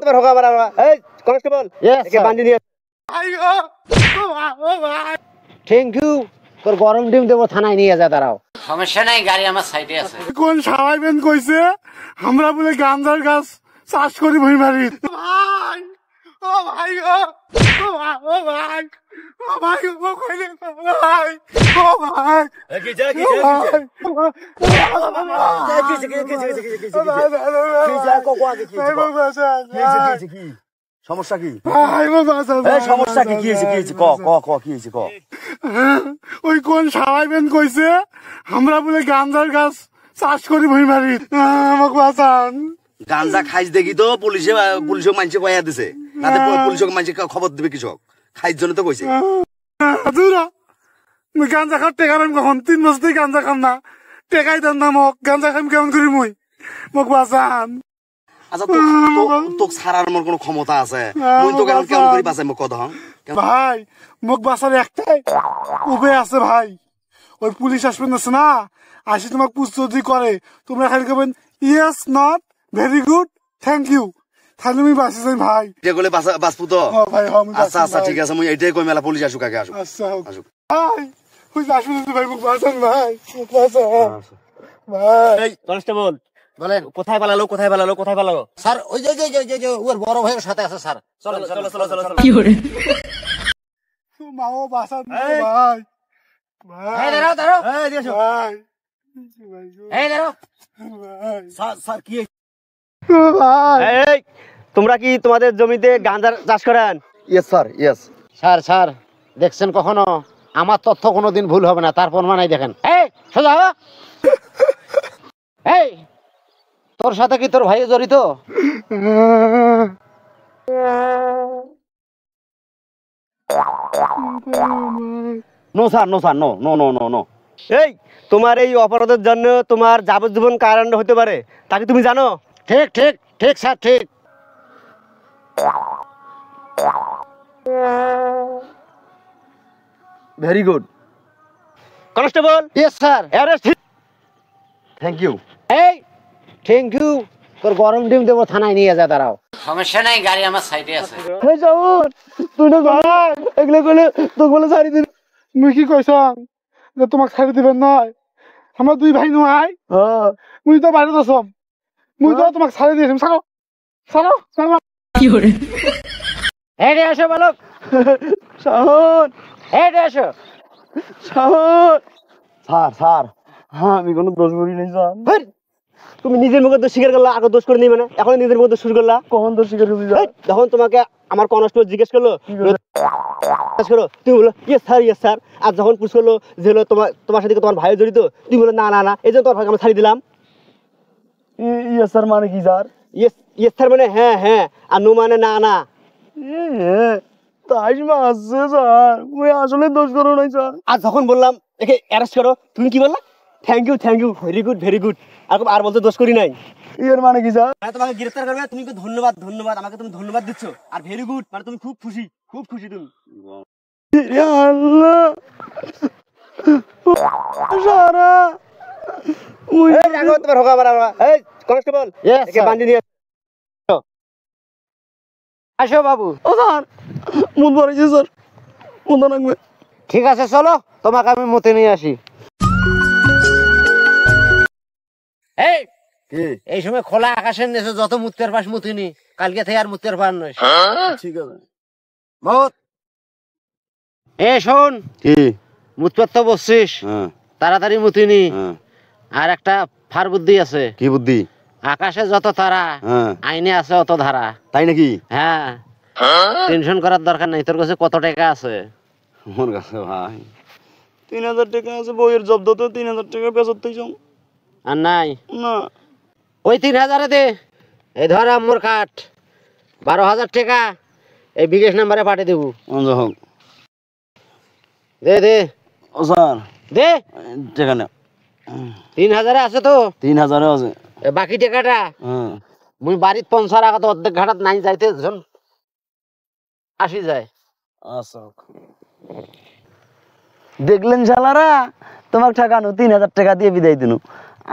তোমার হোক আমার এই কনস্টেবল একে বাঁধি নিয়ে থ্যাংক ইউ তোর গরম ডিম দেবো থানায় নিয়ে যা দাঁড়াও সমস্যা নাই গাড়ি আমার সাইডে আছে কোন সারাইবেন কইছে আমরা বলে গাঞ্জার গাছ চাষ করি ভই মারি ভাই ও ভাই ও ভাই ও ভাই ও কইলে ভাই ও ভাই কি যা কি সমস্যা কি সমস্যা কি হয়েছে ক ক ক কি হয়েছে ক ওই কোন সারাইবেন কইছে আমরা বলে গাঞ্জার গাছ চাষ করি ভই মারি আমাকে বাঁচান গাঞ্জা খাইছ দেখি তো পুলিশে মানছে কয়া দিছে তাতে পুলিশকে মানছে খবর দিবে কৃষক খাইছ জন্য তো কইছে গাঞ্জা খাওয়ার টেকা নাম কখন 3 বছর থেকে গাঞ্জা খাম না টেকাই দেন না মোক গাঞ্জা খাম কেমন করি মই মোক বাঁচান আচ্ছা তোক ছাড়ার মোর কোনো ক্ষমতা আছে মুই তোকে এখন কেমন করি বাঁচাই মোক কত ভাই মোক বাঁচার একটাই উপায় আছে ভাই ওই পুলিশ আসবেন আছে না আসি তোমাকে পুস্তদি করে তোমরা খালি কেবেন yes not very good thank you তাহলে আমি বাঁচি যাই ভাই এটা বলে বাঁচবো তো ভাই আচ্ছা আচ্ছা ঠিক আছে মুই এটাই কই মেলা পুলিশ আসুক আগে আসুক আচ্ছা আসুক ভাই ওই আসুন ভাই মোক বাঁচান ভাই মোক বাঁচান ভাই কনস্টেবল বলেন কোথায় পালালো স্যার ওই যে ওর বড় ভাইয়ের সাথে আছে স্যার চলো কি করে মাও বাঁচান ভাই ভাই দাঁড়াও ভাই দাঁড়াও স্যার কি এই তোমরা কি তোমাদের জমিতে গাঁজার চাষ করেন ইয়েস স্যার ইয়েস স্যার দেখছেন কখনো আমার তথ্য কোনোদিন ভুল হবে না তার প্রমাণ নাই দেখেন এই সোজা হ এই তোর সাথে কি তোর ভাই জড়িত no sir no sir no no no no no এই তোমার এই অপরাধের জন্য তোমার যাবজ্জীবন কারাদণ্ড হতে পারে তাকে তুমি জানো ঠিক ঠিক ঠিক স্যার ঠিক very good constable yes sir arrest thank you এই থ্যাংক ইউ তোর গরম ডিম দেবো থানায় নিয়ে যা দাঁড়াও সমস্যা নাই গাড়ি আমার সাইডে আছে এই যাও তুই না ভাই এগুলো কইলে তোকে বলে ছাড়ি দিন মুই কি কইছ যে তোমাকে ছাড়ি দিবেন নয় আমরা দুই ভাই নয় মুই তো বাইরে আছম মুই তো তোমাকে ছাড়ি দিয়েছিলাম ছাড়ো কি করে এই রে আসো বালক শাহন এই রে আসো শাহন স্যার হ্যাঁ আমি কোনো দোষ করি নাই স্যার তুমি নিজের মুখে দোষ স্বীকার করলা আগে দোষ করে নি মানে এখন নিজের মুখে দোষ শুরু করলা কখন তো স্বীকার করবি যখন তোমাকে আমার কনস্টেবল জিজ্ঞেস করলো তুমি বলো ইয়েস স্যার আর যখন পুলিশ করলো যে হলো তোমার সাথে তোমার ভাই জড়িত তুমি বলো না এই জন্য তোমার ভাইকে আমি ছাড়ি দিলাম ইয়েস স্যার মানে কি স্যার ইয়েস স্যার মানে হ্যাঁ আর নো মানে না তাই আছে স্যার মুই আসলে দোষ করো নাই স্যার আর যখন বললাম একে অ্যারেস্ট করো তুমি কি বললা থ্যাংক ইউ ভেরি গুড আর বলতে দোষ করি নাই এর মানে কি স্যার তোমাকে গ্রেফতার করবে তুমি ধন্যবাদ আমাকে তুমি ধন্যবাদ দিচ্ছ আর ভেরি গুড মানে তুমি খুব খুশি তুমি আল্লাহ সারা তোমার হোক আমার এই কনস্টেবল একে বাঁধি নিয়ে আসো বাবু ও স্যার মুদ পড়েছে স্যার মুদ লাগবে ঠিক আছে চলো তোমাকে আমি মতে নিয়ে আসি এই সময় খোলা আকাশের নিচে যত মুতের পাশ মুতিনি কালকে থেকে আর মুতের পার নয় ঠিক আছে মত শোন কি মুতপাত তো বসছিস তাড়াতাড়ি মুতিনি আর একটা ফার বুদ্ধি আছে কি বুদ্ধি আকাশে যত তারা আইনে আছে অত ধারা তাই নাকি হ্যাঁ টেনশন করার দরকার নেই তোর কাছে কত টাকা আছে আমার কাছে ভাই 3000 টাকা আছে বইয়ের জব্দতে 3000 টাকা বেচতেই যাও আর নাই না ওই 3000 দে এই ধর আমার কাঠ 12000 টাকা এই বিকাশ নাম্বারে পাঠিয়ে দেবো হোক দে ও স্যার দে টাকা না 3000 আছে তো 3000 আছে বাকি টাকাটা মুই বাড়িত পৌঁছার আগে তো অর্ধেক ঘাটাত নাই যাইতে যখন আসি যায় আচ্ছা দেখলেন শালারা তোমাকে ঠকানো 3000 টাকা দিয়ে বিদায় দিনু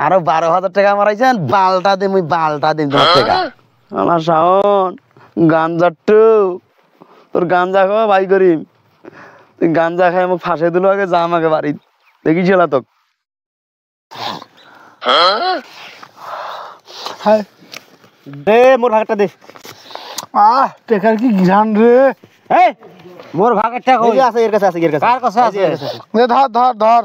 আরো 12000 টাকা মারাইছেন বালটা দে মুই বালটা দিন তোমার টাকা শালা শাওন গাঞ্জাট্টু তোর গাঞ্জা খাওয়া ভাই করিম তুই গাঞ্জা খাই আমাকে ফাঁসে দিল আগে যা আমাকে বাড়ি দেখি ছিল তোক হায় দে মোর ভাগটা দে টেকার কি ঘ্রাণ রে এই মোর ভাগেরটা এই কই যে আছে এর কাছে আছে এর কাছে কার কাছে আছে দে ধর ধর ধর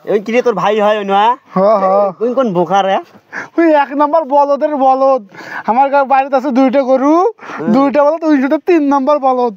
ওই কিরে তোর ভাই হয় না তুই কোন বোকা রে ওই 1 নম্বর বলদের বলদ আমার বাড়িতে আছে 2টা গরু 2টা বলদ 3 নম্বর বলদ